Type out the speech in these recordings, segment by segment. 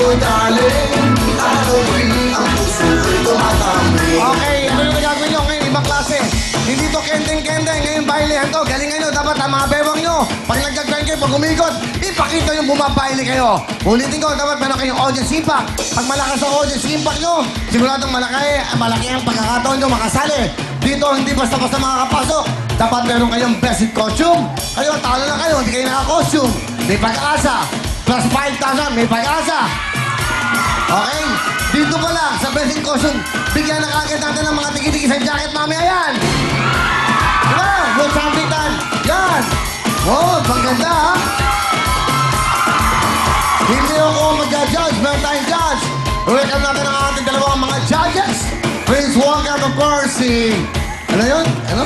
mo, darling. Araw-gabi ang puso ko'y tumatambling. Okay, ano yung nagagawin nyo ngayon? Ibang klase. Hindi to kendeng-kendeng. Ngayon, bailehan to. Galingan nyo. Dapat ang mga bewang nyo. Pag nag-grind kayo, pag umikot, ipakita yung bumabaile kayo. Ulitin ko, dapat meron kayong audience impact. Pag malakas ang audience impact nyo, siguradong malaki ang pagkakataon nyo makasali. Dito, hindi basta-basta makakapasok. Dapat meron kayong best in costume. Kayo, talo na kayo. Hindi kayo naka-costume. May pag-asa. Plus 5,000, may pag-asa. Okay? Dito pa lang, sa best in costume, bigyan na kagad natin ng mga tiki-tiki sa jacket mamaya yan. Diba? Good something done. Yan. Oh, pagganda ha. Hindi ako mag-judge, meron tayong judge. Welcome natin ang ating dalawang mga judges. Please welcome, of course, si... Ano yun? Ano?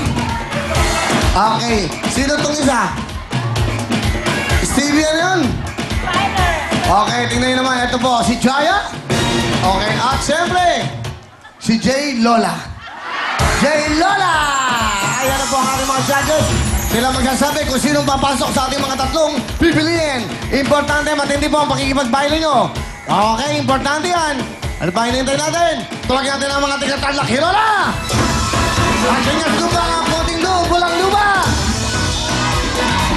Okay. Sino itong isa? Stevie, ano yun? Okay, tingnan nyo naman. Ito po, si Jaya. Okay, at siyempre, si J. Lola. J. Lola! Ayan na po ang ating mga judges. Sila magsasabi kung sinong papasok sa ating mga tatlong pipiliin. Importante, matindi po ang pakikipagbailo nyo. Okay, importante yan. Ano pa hinihintay natin? Tuwagin natin ang mga tigatarlak. Lola! Akingas lupa ang puting loob, walang lupa!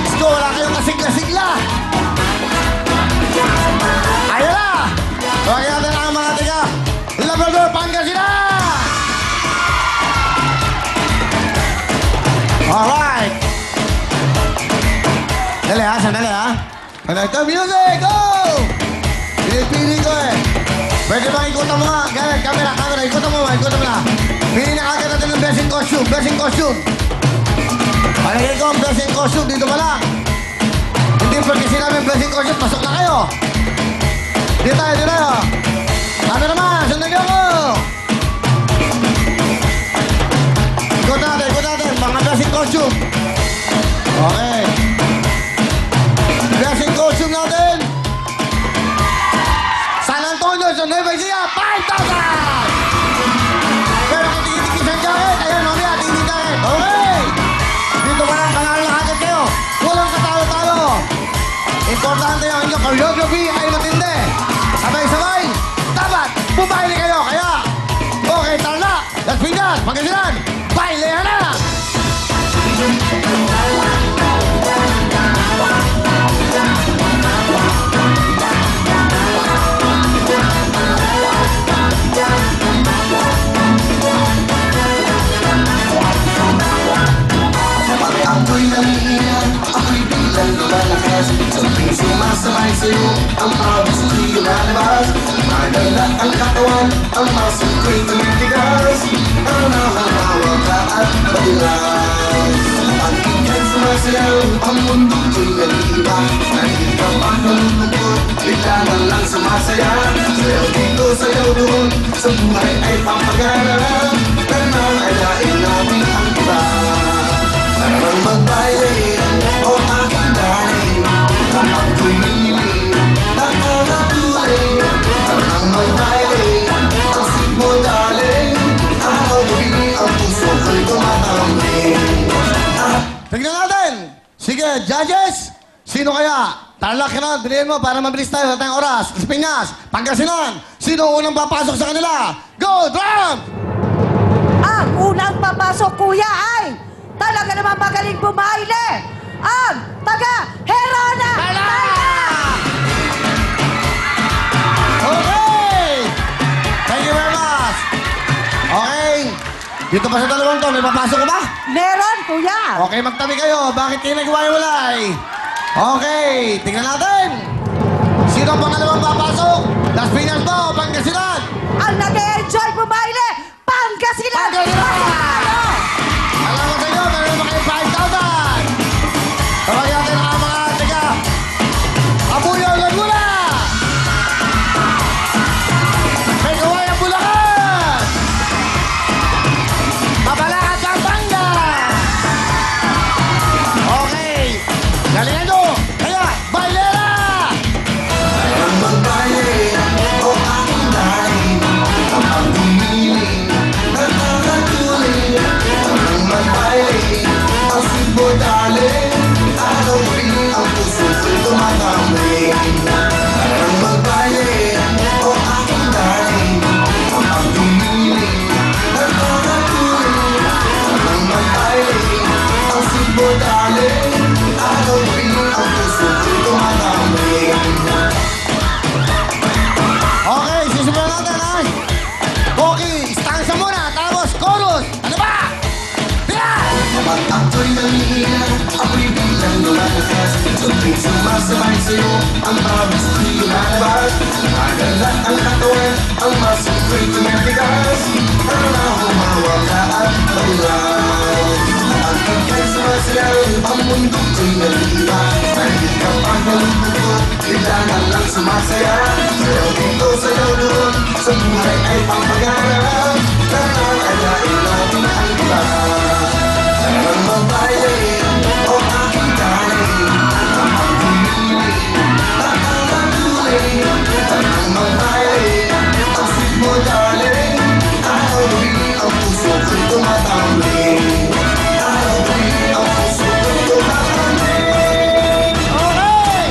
Gusto, wala kayong kasigla-sigla. Ayan na! Tuwagin natin ang mga tiga. Labrador, Pangasinan! Alright! Dali ha, sandali ha. Ito, music, go! Pinipili ko eh. Pwede bang ikutan mo nga? Ganyan, camera, ikutan mo na. Pili na kagad natin ng best in costume. Palagay ko ang best in costume, dito pa lang. Hindi pwede sinabi best in costume, pasok na kayo. Dito tayo. Ano naman, sundan niyo ako. Ikutan natin, mga best in costume. Okay. Best in costume natin. San Antonio, sa Nueva Ecija, 5,000! Pero kung tingin-tingin sa jacket, ayan, mamaya, tingin jacket. Okay! Dito pa lang, pangalan na agad kayo. Walang katalo-talo. Importante ang inyong choreography ay matindi. Sabay-sabay, dapat bumaili kayo. Kaya, okay, tara na. Las Piñas, Pangasinan, bailehan na! Ako'y nangiiyak, ako'y bilang lumalakas. Sabing sumasabay sa'yo, ang pawis ko'y lumalabas. Madala ang katawan, ang muscle ko'y tumitigas. Ang nahahawa ka at madilas. Ang ingay sumasayaw, ang mundo ko'y nag-iiba. Nahihig ka pa nalulungkot, bigla na lang sumasaya. Sayaw dito, sayaw doon, sa buhay ay pampaganap. Nananayain natin ang iba. Parang magbaile, o aking dahin. Kapag tumili, nakakatuloy. Parang magbaile, ang sweet mo, darling. Araw-gabi ang puso ko'y tumatambling. Tignan natin! Sige, judges! Sino kaya? Tarlak ka na, dilihan mo para mabilis tayo sa tayong oras. Las Piñas, Pangasinan, sino unang papasok sa kanila? Go, drum! Ang unang papasok, kuya, ay talaga naman magaling bumaile. Ang taga-Herona! Okay! Thank you very much! Okay, dito pa sa dalawang to, may papasok ko ba? Meron, kuya. Okay, magtabi kayo. Bakit kayo nagwaiwalay? Okay, tingnan natin. Sino ang pangalawang papasok? Las Piñas ba o Pangasinan? Ang nag-enjoy bumaile, Pangasinan! Alam ko sa inyo, meron ba kayo 5,000? Tawag natin ang mga tiga. Abuyo, Laguna! May kaway ang Bulacan! Mabalakan, Pampanga! Okay, galingan nyo! Kaya, bailera! Parang magbaile, Kapag ako'y nangihina, ako'y biglang lumalakas. Sabay sumasabay sa'yo, ang bawat ko'y lumalabas. Maganda ang katawan, ang muscle ko'y tumitigas. Tara humawak ka at maglaw. Ang ika'y sumasayaw, ang mundo ko'y nag-iiba. Dahil kapag nalulungkot, bigla na lang sumasaya. Sayaw dito, sayaw doon, sa buhay ay pangpagarap. Nangangayain natin ang iba. Sarang mabayle, o aking darling. Ang pagdilig, nakakatuloy. Sarang mabayle, ang sweet mo darling. Araw-gabi ang puso ko'y tumatambling. Araw-gabi ang puso ko'y tumatambling. Okay!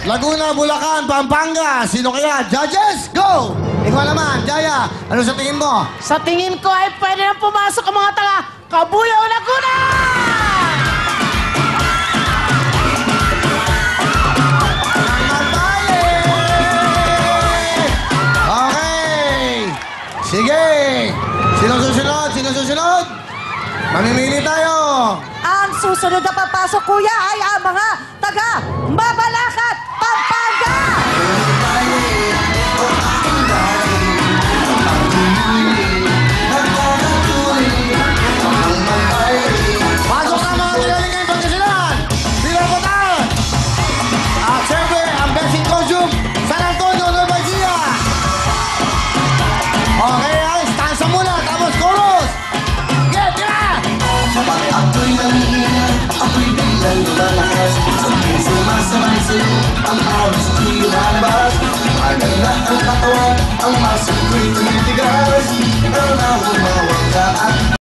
Laguna, Bulacan, Pampanga. Sino kaya? Judges, go! Ikaw naman, Jaya. Ano sa tingin mo? Sa tingin ko ay pwede na pumasok ang mga taga Kabuyao, Laguna! Okay! Sige! Sino susunod? Sino susunod? Mamimili tayo! Ang susunod na papasok, kuya, ay ang mga taga Mabalacat, Pampanga! Pasok na mga tigaling ngayong pagkasilan! Sila Batan! At siyempre, ang Blessing Conjum, San Antonio, Nueva Ecija! Okay, ay, stanza muna, tapos chorus! Get, tira! Kapag ako'y nangihina, ako'y biglang lumalakas. Sabay sumasabay sa'yo, ang bawat ko'y lumalabas. Maganda ang katawan, ang muscle ko'y tumitigas. Tara humawak ka at